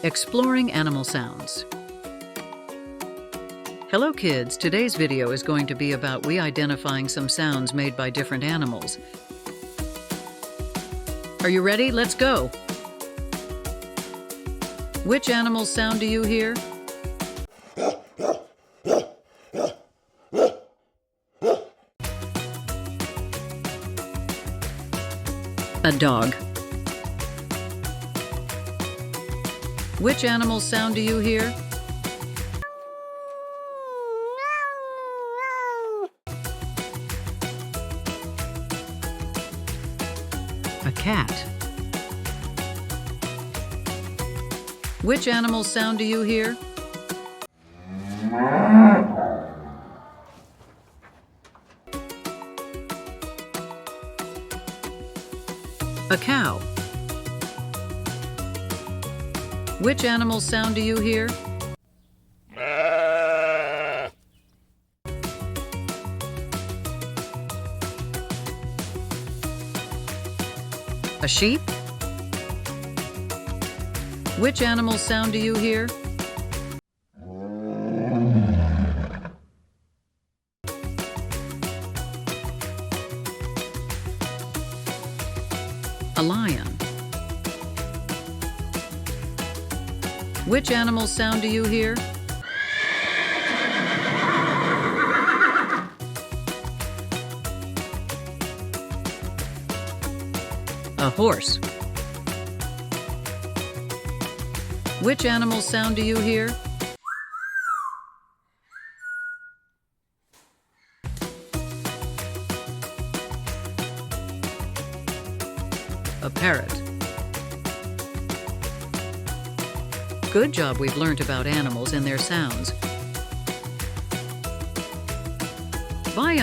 Exploring Animal Sounds. Hello kids, today's video is going to be about identifying some sounds made by different animals. Are you ready? Let's go! Which animal's sound do you hear? A dog. Which animal's sound do you hear? A cat. Which animal's sound do you hear? A cow. Which animal's sound do you hear? A sheep. Which animal's sound do you hear? A lion. Which animal's sound do you hear? A horse. Which animal's sound do you hear? A parrot. Good job, we've learned about animals and their sounds. Bye,